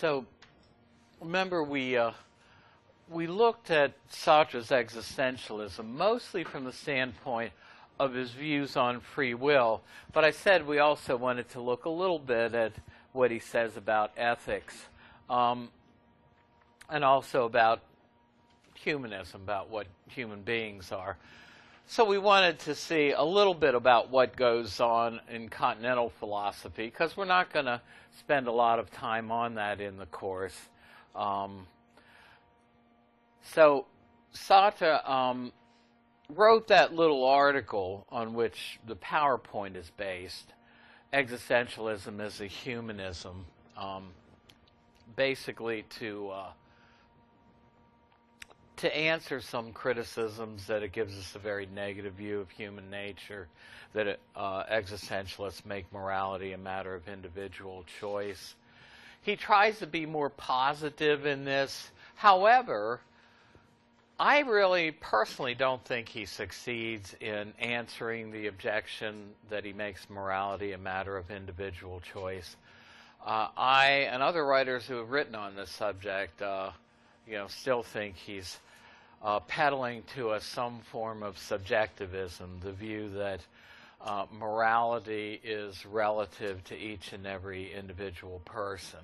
So remember we looked at Sartre's existentialism mostly from the standpoint of his views on free will, but I said we also wanted to look a little bit at what he says about ethics, and also about humanism, about what human beings are. So we wanted to see a little bit about what goes on in continental philosophy, because we're not going to spend a lot of time on that in the course. So Sartre wrote that little article on which the PowerPoint is based, Existentialism as a Humanism, basically to answer some criticisms that it gives us a very negative view of human nature, that existentialists make morality a matter of individual choice. He tries to be more positive in this. However, I really personally don't think he succeeds in answering the objection that he makes morality a matter of individual choice. I and other writers who have written on this subject, still think he's peddling to us some form of subjectivism, the view that morality is relative to each and every individual person.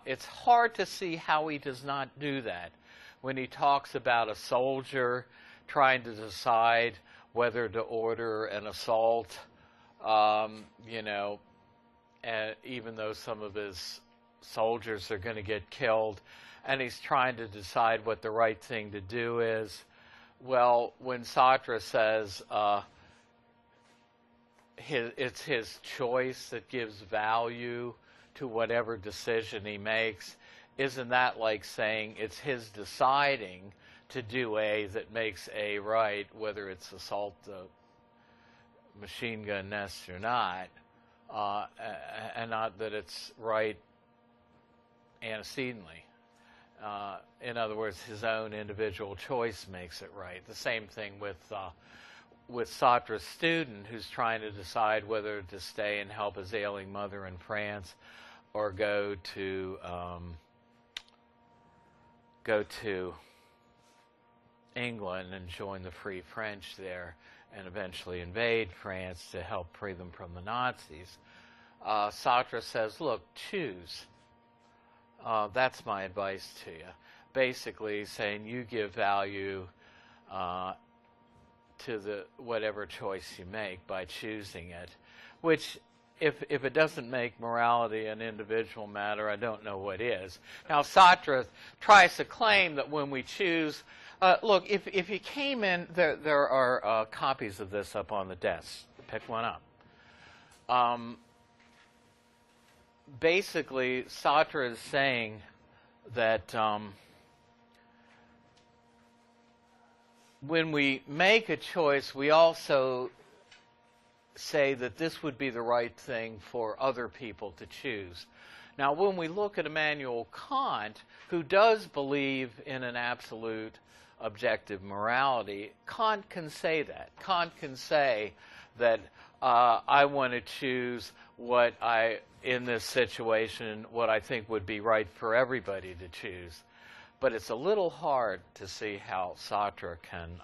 It's hard to see how he does not do that when he talks about a soldier trying to decide whether to order an assault, and even though some of his soldiers are going to get killed, and he's trying to decide what the right thing to do is. Well, when Sartre says it's his choice that gives value to whatever decision he makes, isn't that like saying it's his deciding to do A that makes A right, whether it's assault the machine gun nest or not, and not that it's right antecedently. In other words, his own individual choice makes it right. The same thing with Sartre's student, who's trying to decide whether to stay and help his ailing mother in France or go to England and join the Free French there and eventually invade France to help free them from the Nazis. Sartre says, look, choose. That's my advice to you. Basically saying you give value to the whatever choice you make by choosing it, which if it doesn't make morality an individual matter, I don't know what is. Now, Sartre tries to claim that when we choose, look, if you came in, there are copies of this up on the desk. Pick one up. Basically, Sartre is saying that when we make a choice, we also say that this would be the right thing for other people to choose. Now, when we look at Immanuel Kant, who does believe in an absolute objective morality, Kant can say that. Kant can say that I want to choose what in this situation, what I think would be right for everybody to choose. But it's a little hard to see how Sartre can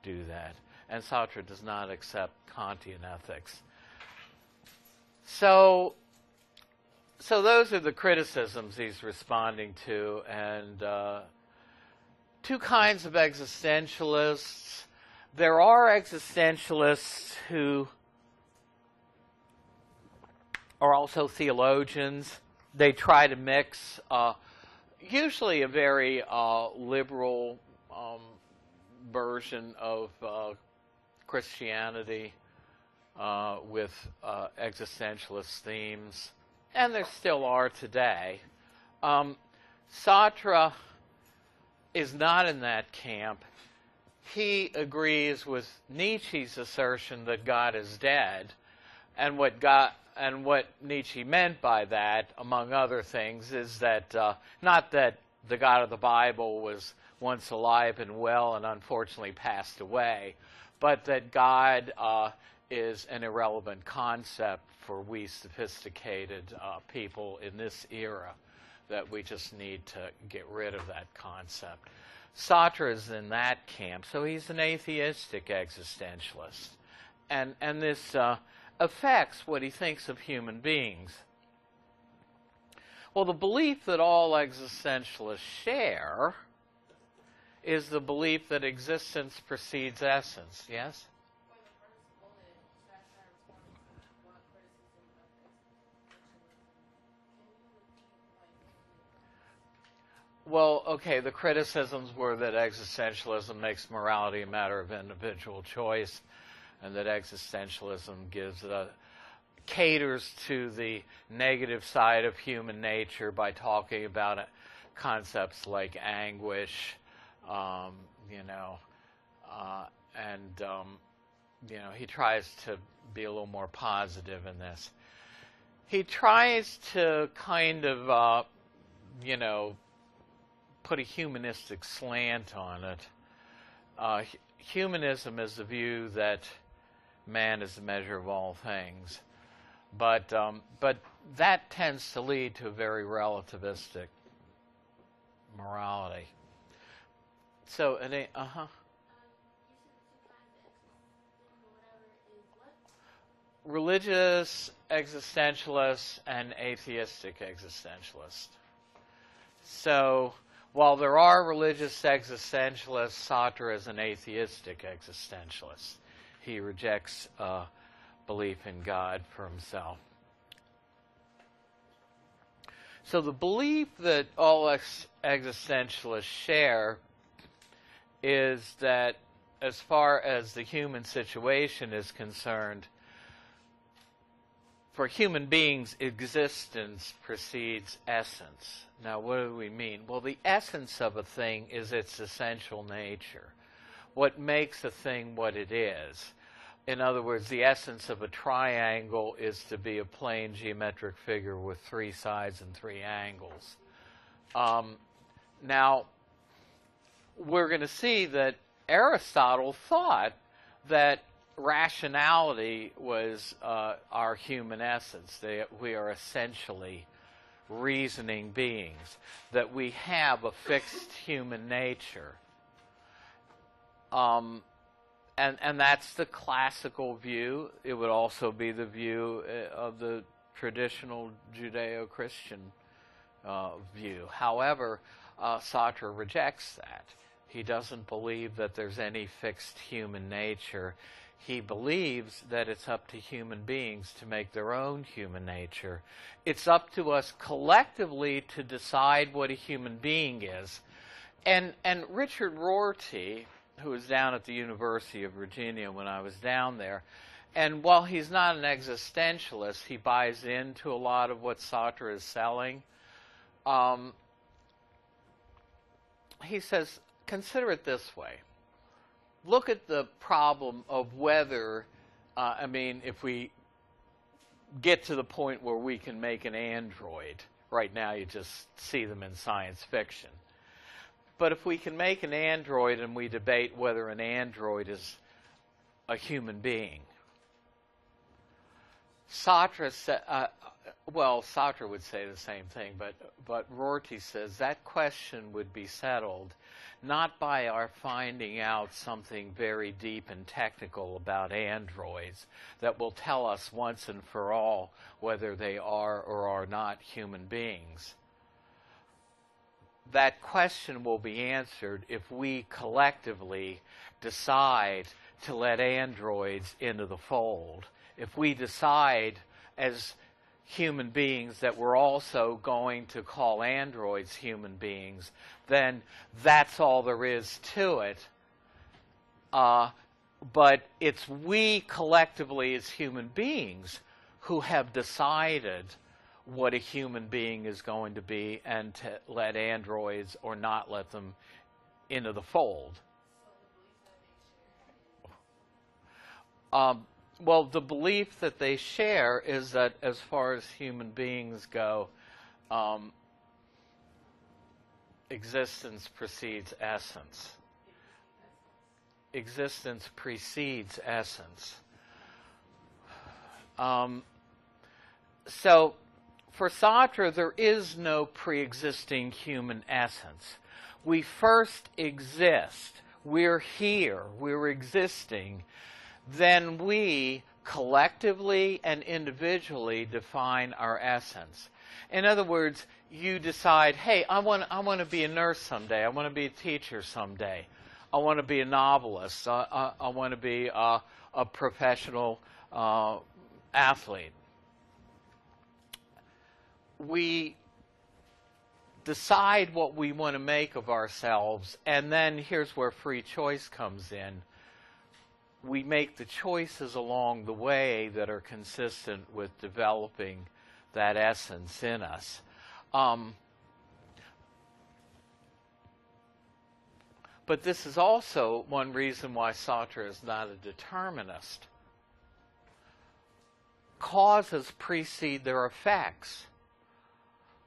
do that. And Sartre does not accept Kantian ethics. So those are the criticisms he's responding to. And two kinds of existentialists. There are existentialists who are also theologians. They try to mix usually a very liberal version of Christianity with existentialist themes, and there still are today. Sartre is not in that camp. He agrees with Nietzsche's assertion that God is dead, and what Nietzsche meant by that, among other things, is that not that the God of the Bible was once alive and well and unfortunately passed away, but that God is an irrelevant concept for we sophisticated people in this era. that we just need to get rid of that concept. Sartre is in that camp, so he's an atheistic existentialist. And this affects what he thinks of human beings. Well, the belief that all existentialists share is the belief that existence precedes essence. Yes? Well, okay, the criticisms were that existentialism makes morality a matter of individual choice, and that existentialism caters to the negative side of human nature by talking about concepts like anguish, he tries to be a little more positive in this. He tries to kind of, put a humanistic slant on it. Humanism is the view that man is the measure of all things, but that tends to lead to a very relativistic morality. So, religious existentialists and atheistic existentialists. So, while there are religious existentialists, Sartre is an atheistic existentialist. He rejects belief in God for himself. So the belief that all existentialists share is that as far as the human situation is concerned, for human beings, existence precedes essence. Now, what do we mean? Well, the essence of a thing is its essential nature. What makes a thing what it is. In other words, the essence of a triangle is to be a plane geometric figure with 3 sides and 3 angles. Now, we're going to see that Aristotle thought that rationality was our human essence. We are essentially reasoning beings, that we have a fixed human nature. And that's the classical view. It would also be the view of the traditional Judeo-Christian view. However, Sartre rejects that. He doesn't believe that there's any fixed human nature. He believes that it's up to human beings to make their own human nature. It's up to us collectively to decide what a human being is. And Richard Rorty, who was down at the University of Virginia when I was down there, and while he's not an existentialist, he buys into a lot of what Sartre is selling. He says, consider it this way. Look at the problem of whether, if we get to the point where we can make an android. Right now you just see them in science fiction. But if we can make an android and we debate whether an android is a human being, Sartre Sartre would say the same thing, but Rorty says that question would be settled not by our finding out something very deep and technical about androids that will tell us once and for all whether they are or are not human beings. That question will be answered if we collectively decide to let androids into the fold. If we decide as human beings that we're also going to call androids human beings, then that's all there is to it. But it's we collectively as human beings who have decided what a human being is going to be and to let androids or not let them into the fold. Well, the belief that they share is that as far as human beings go, existence precedes essence. Existence precedes essence. So, for Sartre, there is no pre-existing human essence. We first exist. We're here. We're existing. Then we collectively and individually define our essence. In other words, you decide, hey, I want to be a nurse someday. I want to be a teacher someday. I want to be a novelist. I want to be a professional athlete. We decide what we want to make of ourselves, and then here's where free choice comes in. We make the choices along the way that are consistent with developing that essence in us. But this is also one reason why Sartre is not a determinist. Causes precede their effects.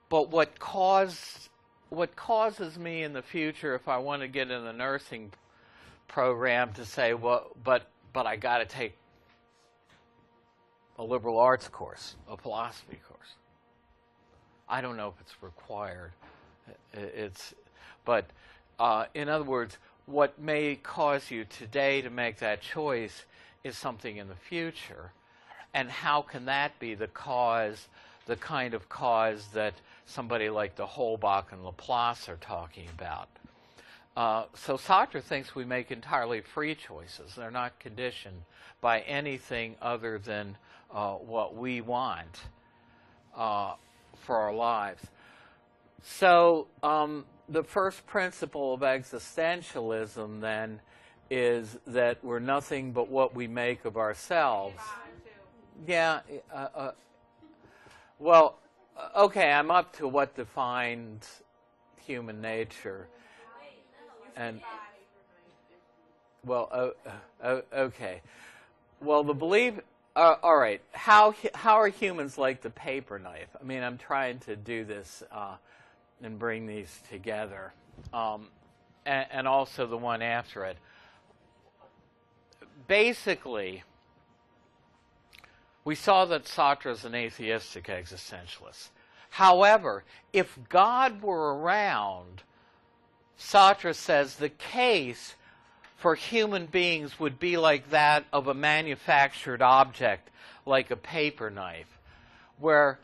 But what causes me in the future, if I want to get in the nursing program, to say, well, but I got to take a liberal arts course, a philosophy course. I don't know if it's required. But in other words, what may cause you today to make that choice is something in the future. And how can that be the cause, the kind of cause that somebody like de Holbach and Laplace are talking about? So Sartre thinks we make entirely free choices. They're not conditioned by anything other than what we want for our lives. So the first principle of existentialism, then, is that we're nothing but what we make of ourselves. Yeah. Well, okay, I'm up to what defines human nature. And well, okay. Well, the belief. All right. How are humans like the paper knife? I mean, I'm trying to do this and bring these together, and also the one after it. Basically, we saw that Sartre is an atheistic existentialist. However, if God were around, Sartre says the case for human beings would be like that of a manufactured object, like a paper knife, where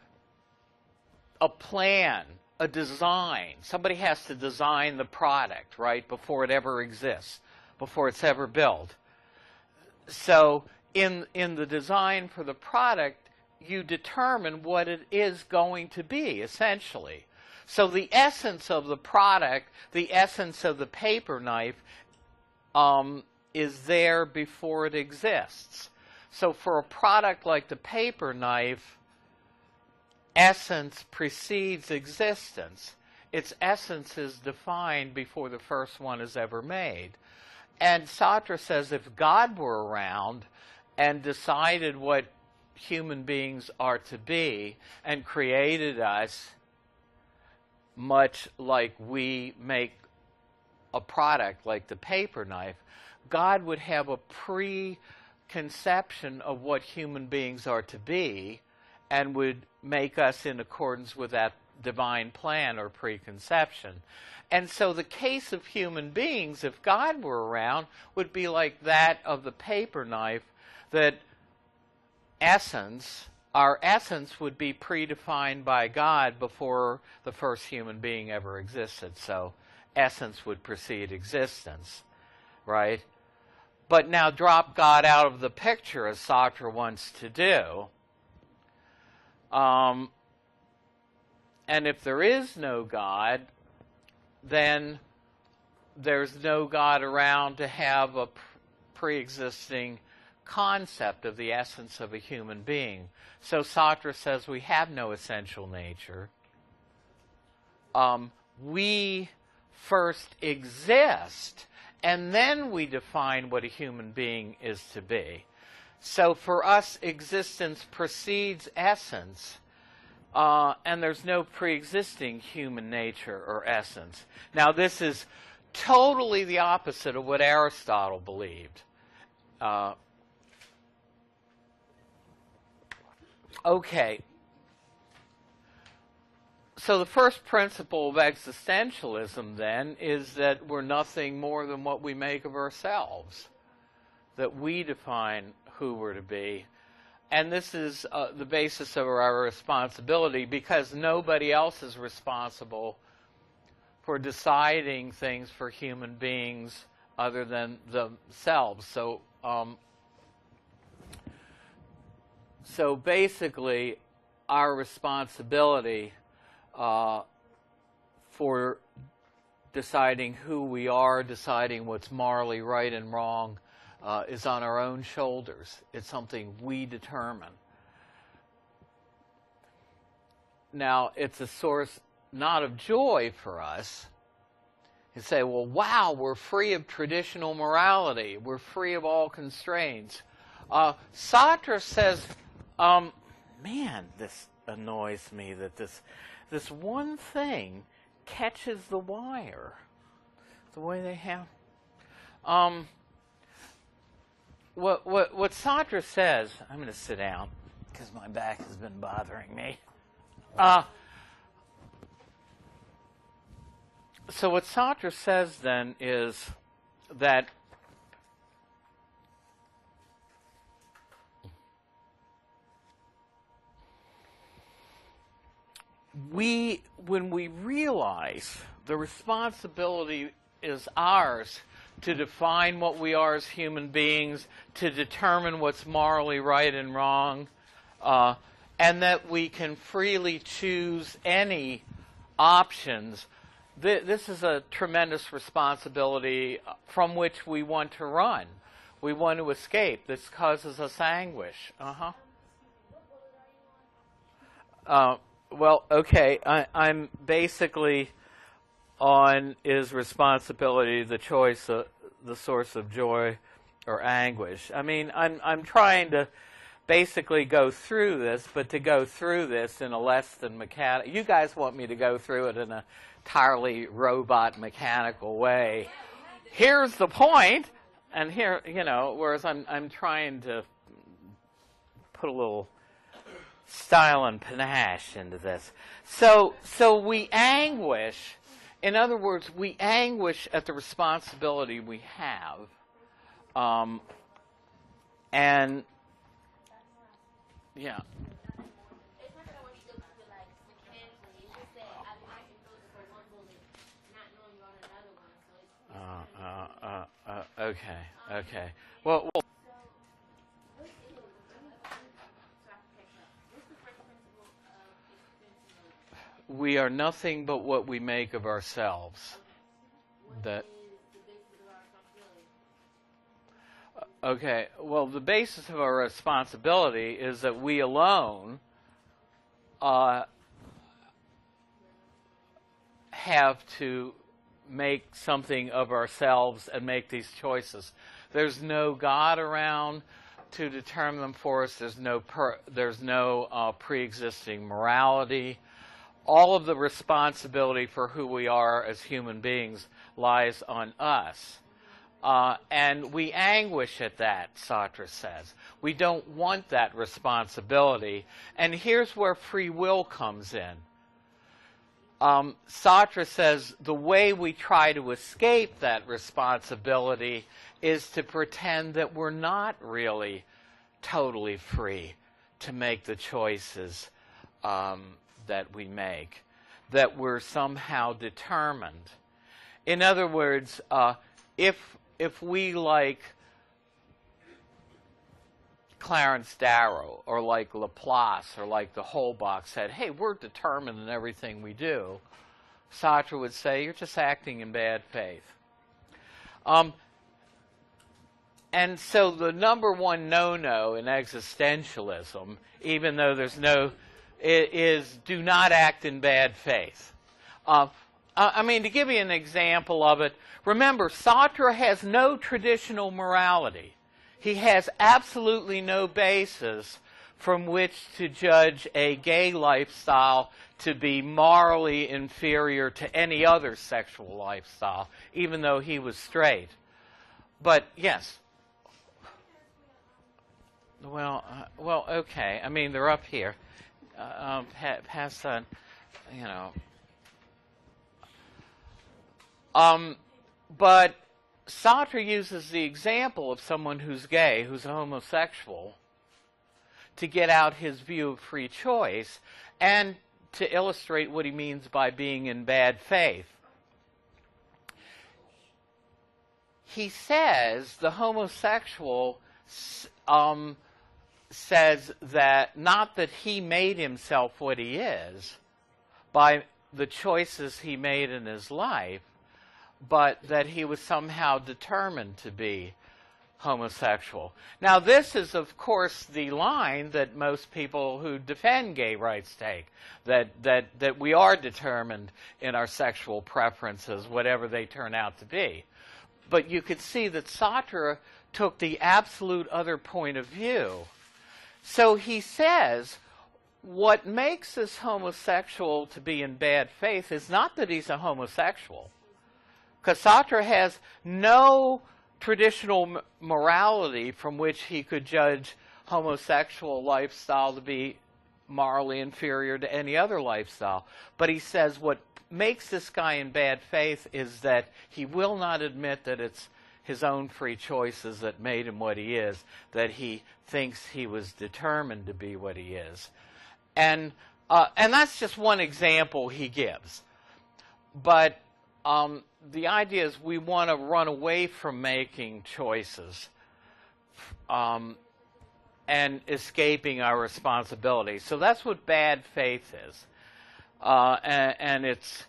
a plan, a design, somebody has to design the product, right, before it ever exists, before it's ever built. So in the design for the product, you determine what it is going to be, essentially. So the essence of the product, the essence of the paper knife, is there before it exists. So for a product like the paper knife, essence precedes existence. Its essence is defined before the first one is ever made. And Sartre says if God were around and decided what human beings are to be and created us much like we make a product like the paper knife, God would have a preconception of what human beings are to be and would make us in accordance with that divine plan or preconception. And so the case of human beings, if God were around, would be like that of the paper knife, that our essence would be predefined by God before the first human being ever existed. So essence would precede existence, right? But now drop God out of the picture, as Sartre wants to do. And if there is no God, then there's no God around to have a pre-existing concept of the essence of a human being. So Sartre says we have no essential nature. We first exist, and then we define what a human being is to be. So for us, existence precedes essence, and there's no pre-existing human nature or essence. Now, this is totally the opposite of what Aristotle believed. Okay. So the first principle of existentialism, then, is that we're nothing more than what we make of ourselves, that we define who we're to be. And this is the basis of our responsibility, because nobody else is responsible for deciding things for human beings other than themselves. So basically, our responsibility for deciding who we are, deciding what's morally right and wrong, is on our own shoulders. It's something we determine. Now, it's a source not of joy for us. You say, well, wow, we're free of traditional morality. We're free of all constraints. Sartre says, man, this annoys me that this one thing catches the wire. The way they have. What Sartre says, I'm going to sit down because my back has been bothering me. So what Sartre says then is that when we realize the responsibility is ours to define what we are as human beings, to determine what's morally right and wrong, and that we can freely choose any options, this is a tremendous responsibility from which we want to run. We want to escape. This causes us anguish. Well, okay, I'm basically on is responsibility the choice of the source of joy or anguish. I mean, I'm trying to basically go through this, but to go through this in a less than mechanical. You guys want me to go through it in a entirely robot mechanical way. Here's the point, and here, whereas I'm trying to put a little style and panache into this. So we anguish. In other words, we anguish at the responsibility we have, and yeah. Okay. Well, we are nothing but what we make of ourselves. Okay. Well, the basis of our responsibility is that we alone have to make something of ourselves and make these choices. There's no God around to determine them for us. There's no pre-existing morality. All of the responsibility for who we are as human beings lies on us. And we anguish at that, Sartre says. We don't want that responsibility. And here's where free will comes in. Sartre says the way we try to escape that responsibility is to pretend that we're not really totally free to make the choices that we make, that we're somehow determined. In other words, if we, like Clarence Darrow or like Laplace or like the Holbach said, hey, we're determined in everything we do, Sartre would say, you're just acting in bad faith. And so the number one no-no in existentialism, even though there's no, is do not act in bad faith. I mean, to give you an example of it, remember, Sartre has no traditional morality. He has absolutely no basis from which to judge a gay lifestyle to be morally inferior to any other sexual lifestyle, even though he was straight. But, yes. Well, okay. I mean, they're up here. Pass on. you know. But Sartre uses the example of someone who's gay, who's a homosexual, to get out his view of free choice and to illustrate what he means by being in bad faith. He says the homosexual says that not that he made himself what he is by the choices he made in his life, but that he was somehow determined to be homosexual. Now, this is, of course, the line that most people who defend gay rights take, that we are determined in our sexual preferences, whatever they turn out to be. But you could see that Sartre took the absolute other point of view. So he says, what makes this homosexual to be in bad faith is not that he's a homosexual, because Sartre has no traditional morality from which he could judge homosexual lifestyle to be morally inferior to any other lifestyle. But he says what makes this guy in bad faith is that he will not admit that it's his own free choices that made him what he is, that he thinks he was determined to be what he is. And that's just one example he gives. But the idea is we want to run away from making choices and escaping our responsibility. So that's what bad faith is. And it's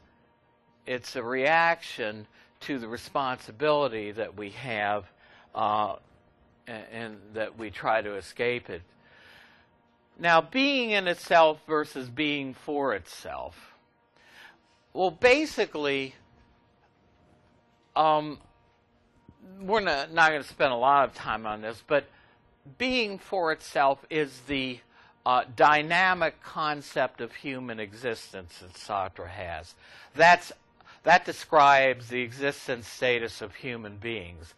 a reaction to the responsibility that we have and that we try to escape it. Now, being in itself versus being for itself. Well, basically, we're not going to spend a lot of time on this, but being for itself is the dynamic concept of human existence that Sartre has. That describes the existence status of human beings.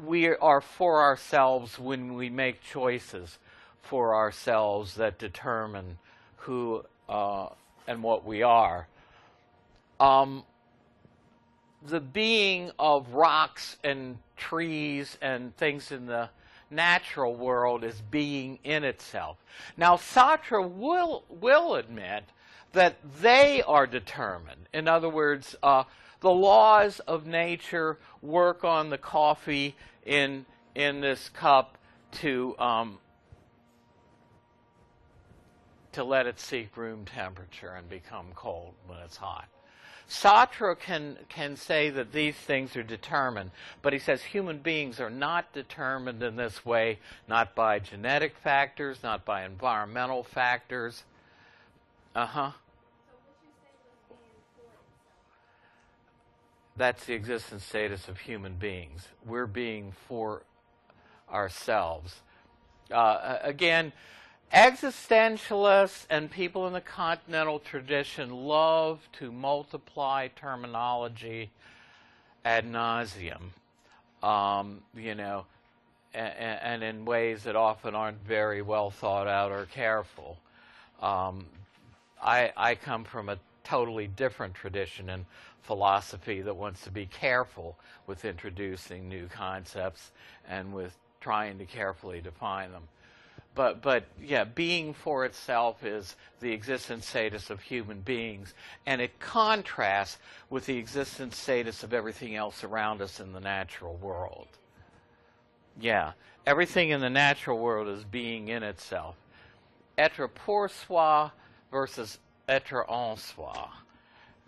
We are for ourselves when we make choices for ourselves that determine who and what we are. The being of rocks and trees and things in the natural world is being in itself. Now, Sartre will admit that they are determined. In other words, the laws of nature work on the coffee in this cup to let it seek room temperature and become cold when it's hot. Sartre can say that these things are determined, but he says human beings are not determined in this way, not by genetic factors, not by environmental factors. That's the existence status of human beings. We're being for ourselves. Again, existentialists and people in the continental tradition love to multiply terminology ad nauseum, and in ways that often aren't very well thought out or careful. I come from a totally different tradition in philosophy that wants to be careful with introducing new concepts and with trying to carefully define them. But yeah, being for itself is the existence status of human beings, and it contrasts with the existence status of everything else around us in the natural world. Yeah, everything in the natural world is being in itself. Être pour soi versus être en soi,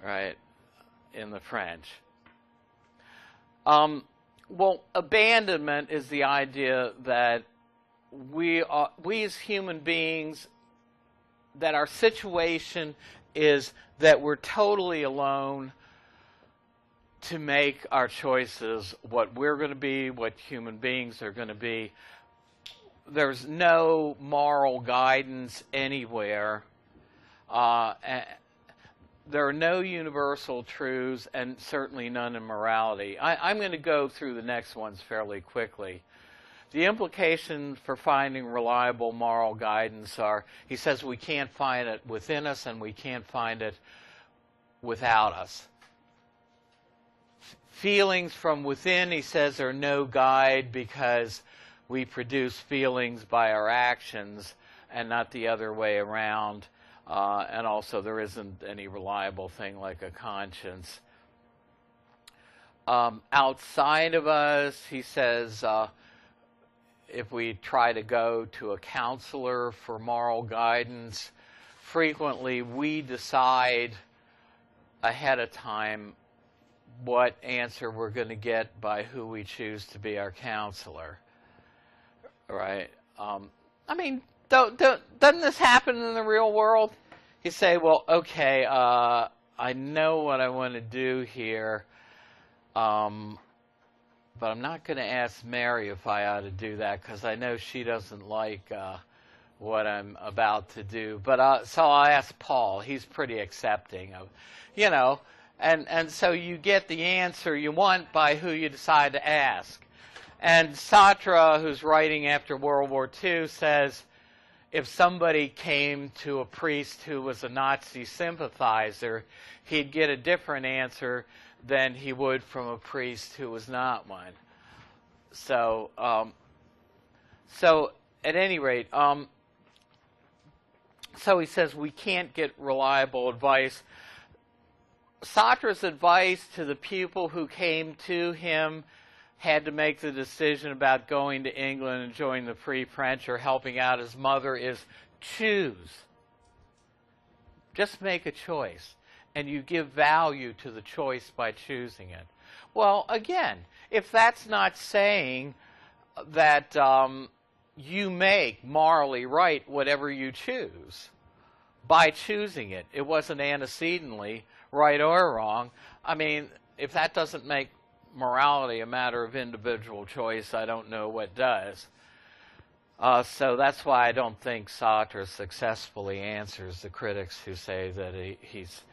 right, in the French. Well, abandonment is the idea that we as human beings, that our situation is that we're totally alone to make our choices, what we're going to be, what human beings are going to be. There's no moral guidance anywhere. There are no universal truths, and certainly none in morality. I'm going to go through the next ones fairly quickly. The implications for finding reliable moral guidance are, he says, we can't find it within us and we can't find it without us. Feelings from within, he says, are no guide because we produce feelings by our actions and not the other way around. And also there isn't any reliable thing like a conscience. Outside of us, he says, if we try to go to a counselor for moral guidance, frequently we decide ahead of time what answer we're going to get by who we choose to be our counselor. Right? I mean, doesn't this happen in the real world? You say, well, okay, I know what I want to do here, but I'm not going to ask Mary if I ought to do that because I know she doesn't like what I'm about to do. But so I'll ask Paul. He's pretty accepting of, you know, and so you get the answer you want by who you decide to ask. And Sartre, who's writing after World War II, says if somebody came to a priest who was a Nazi sympathizer, he'd get a different answer than he would from a priest who was not one. So, so at any rate, so he says we can't get reliable advice. Sartre's advice to the people who came to him had to make the decision about going to England and joining the Free French or helping out his mother is choose. Just make a choice. And you give value to the choice by choosing it. Well, again, if that's not saying that you make morally right whatever you choose by choosing it, it wasn't antecedently right or wrong. I mean, if that doesn't make morality a matter of individual choice, I don't know what does. So that's why I don't think Sartre successfully answers the critics who say that he's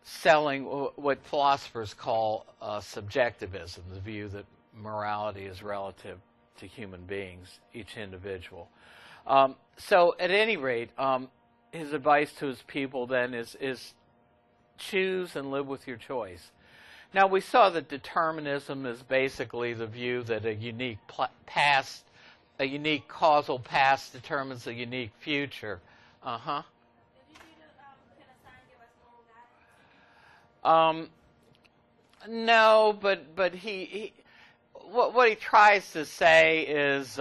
selling what philosophers call subjectivism, the view that morality is relative to human beings, each individual. So at any rate, his advice to his people then is choose and live with your choice. Now, we saw that determinism is basically the view that a unique past, a unique causal past determines a unique future. No, but he what he tries to say is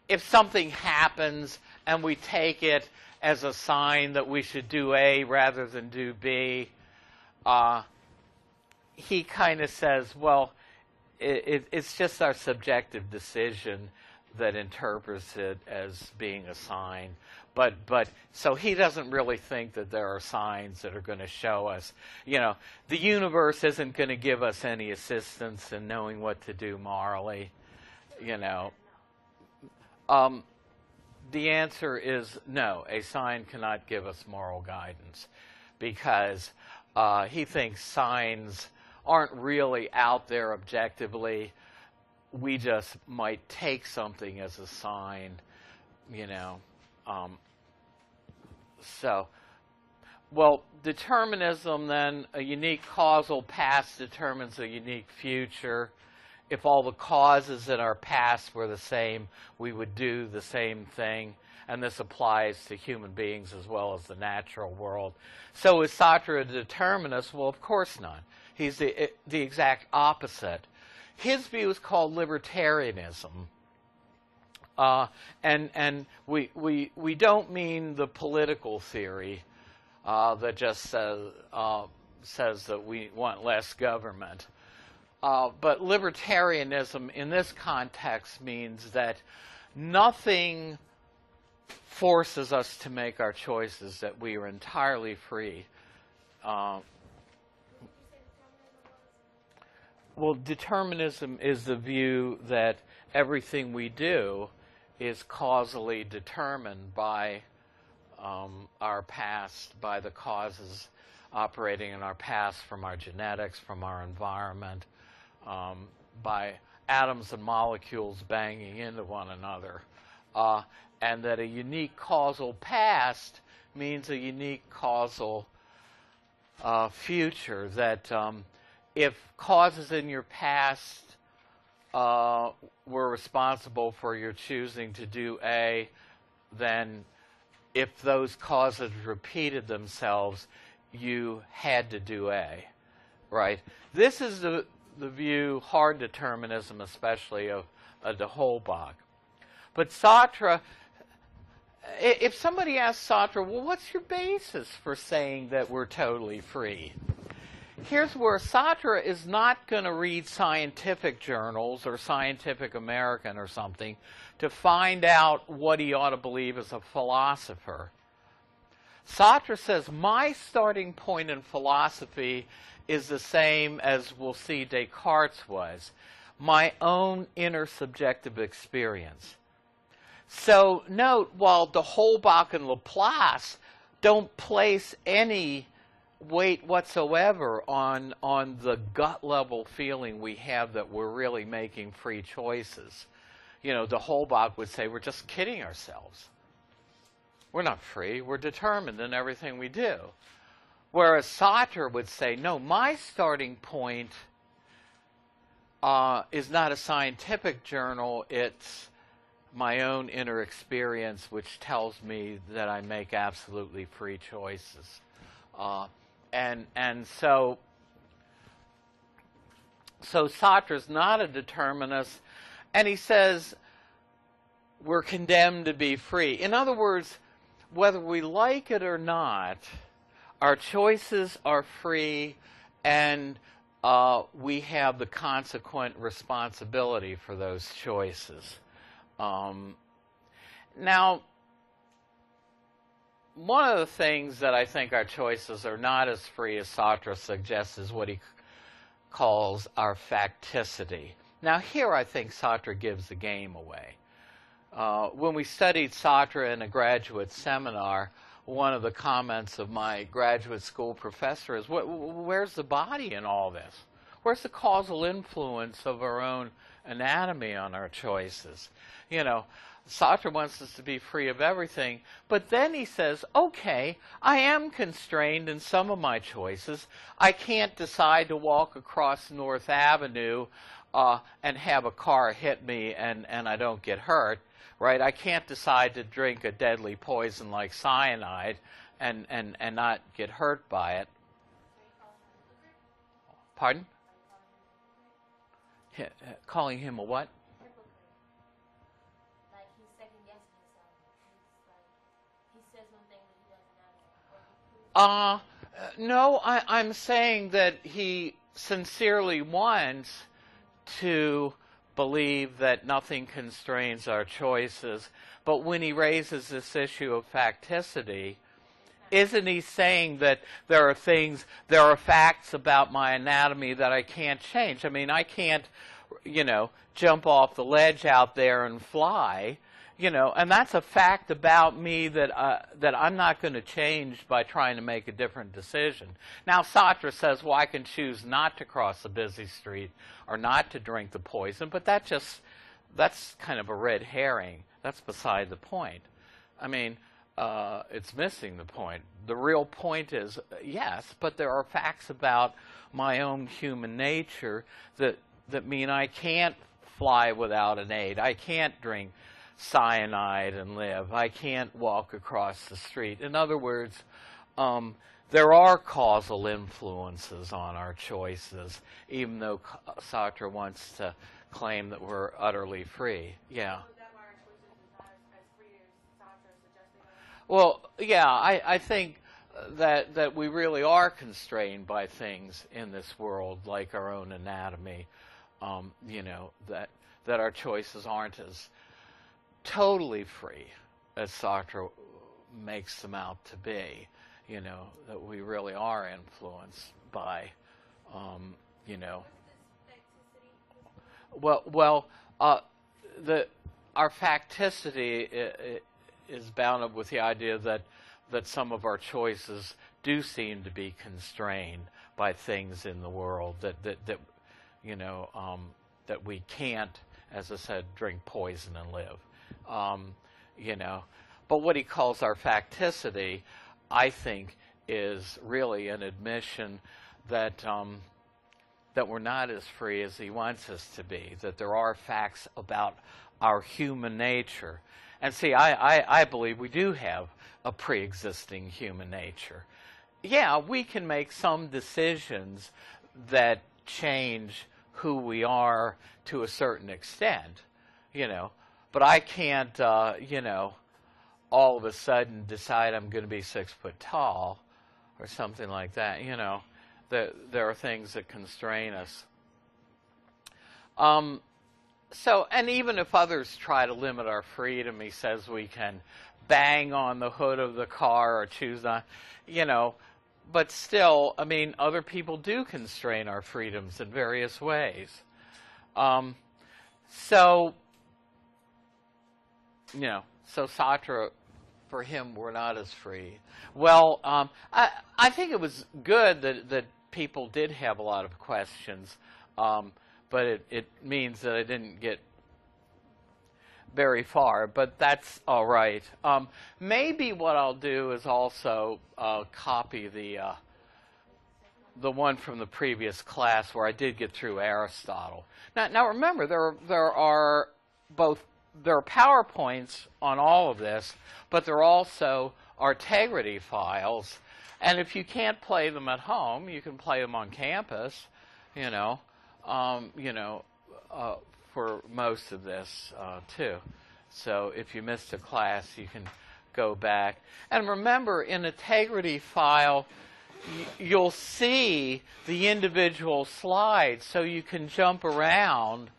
if something happens and we take it as a sign that we should do A rather than do B, he kind of says, well, it's just our subjective decision that interprets it as being a sign. But so he doesn't really think that there are signs that are going to show us, you know, the universe isn't going to give us any assistance in knowing what to do morally, you know. The answer is no, a sign cannot give us moral guidance because he thinks signs aren't really out there objectively. We just might take something as a sign, you know. So, well, determinism then, a unique causal past determines a unique future. If all the causes in our past were the same, we would do the same thing. And this applies to human beings as well as the natural world. So is Sartre a determinist? Well, of course not. He's the exact opposite. His view is called libertarianism. And we don't mean the political theory that just says that we want less government. But libertarianism in this context means that nothing forces us to make our choices, that we are entirely free. Well, determinism is the view that everything we do is causally determined by our past, by the causes operating in our past from our genetics, from our environment, atoms and molecules banging into one another, and that a unique causal past means a unique causal future, that if causes in your past were responsible for your choosing to do A, then if those causes repeated themselves, you had to do A, right? This is the view, hard determinism especially, of de Holbach. But Sartre, if somebody asks Sartre, well, what's your basis for saying that we're totally free? Here's where Sartre is not going to read scientific journals or Scientific American or something to find out what he ought to believe as a philosopher. Sartre says, my starting point in philosophy is the same as we'll see Descartes' was, my own inner subjective experience. So note, while de Holbach and Laplace don't place any weight whatsoever on the gut level feeling we have that we're really making free choices. You know, de Holbach would say we're just kidding ourselves. We're not free, we're determined in everything we do. Whereas Sartre would say, no, my starting point is not a scientific journal, it's my own inner experience which tells me that I make absolutely free choices. And so Sartre's not a determinist, and he says we're condemned to be free. In other words, whether we like it or not, our choices are free, and we have the consequent responsibility for those choices. Now, one of the things that I think our choices are not as free as Sartre suggests is what he calls our facticity. Now, here I think Sartre gives the game away. When we studied Sartre in a graduate seminar, one of the comments of my graduate school professor is, where's the body in all this? Where's the causal influence of our own anatomy on our choices? You know, Sartre wants us to be free of everything, but then he says, okay, I am constrained in some of my choices. I can't decide to walk across North Avenue and have a car hit me and I don't get hurt, right? I can't decide to drink a deadly poison like cyanide and not get hurt by it. Pardon? Calling him a what? No, I'm saying that he sincerely wants to believe that nothing constrains our choices, but when he raises this issue of facticity, isn't he saying that there are facts about my anatomy that I can't change? I mean, I can't, jump off the ledge out there and fly. And that's a fact about me that I'm not going to change by trying to make a different decision. Now, Sartre says, well, I can choose not to cross a busy street or not to drink the poison, but that's kind of a red herring. That's beside the point. I mean, it's missing the point. The real point is, yes, but there are facts about my own human nature that mean I can't fly without an aid. I can't drink cyanide and live. I can't walk across the street. In other words, there are causal influences on our choices, even though Sartre wants to claim that we're utterly free. Yeah. Well, yeah, I think that we really are constrained by things in this world, like our own anatomy, that our choices aren't as totally free as Sartre makes them out to be, that we really are influenced by, our facticity is bound up with the idea that some of our choices do seem to be constrained by things in the world that that we can't, as I said, drink poison and live. You know, but what he calls our facticity, I think, is really an admission that that we're not as free as he wants us to be, that there are facts about our human nature. And see, I believe we do have a pre-existing human nature. Yeah, we can make some decisions that change who we are to a certain extent, you know, but I can't, you know, all of a sudden decide I'm going to be 6 foot tall or something like that, you know. There are things that constrain us. So, and even if others try to limit our freedom, he says we can bang on the hood of the car or choose not, you know, but still, I mean, other people do constrain our freedoms in various ways. So, you know, so Sartre, for him, we're not as free. Well, I think it was good that people did have a lot of questions, but it means that I didn't get very far, but that's all right. Maybe what I'll do is also copy the one from the previous class where I did get through Aristotle. Now remember, there are PowerPoints on all of this, but there also are integrity files. And if you can't play them at home, you can play them on campus, you know, for most of this too. So if you missed a class, you can go back. And remember, in integrity file, you'll see the individual slides, so you can jump around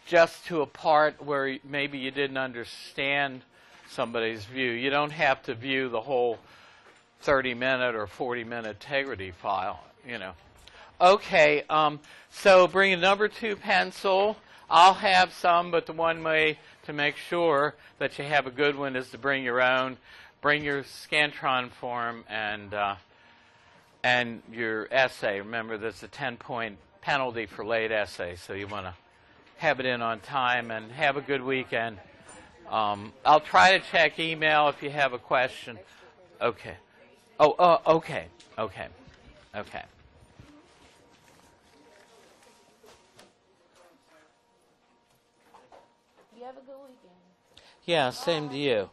just to a part where maybe you didn't understand somebody's view. You don't have to view the whole 30-minute or 40-minute integrity file, you know. Okay, so bring a number 2 pencil. I'll have some, but the one way to make sure that you have a good one is to bring your own. Bring your Scantron form and your essay. Remember, there's a 10-point penalty for late essay, so you want to have it in on time, and have a good weekend. I'll try to check email if you have a question. Okay. Okay. You have a good weekend. Yeah, same to you.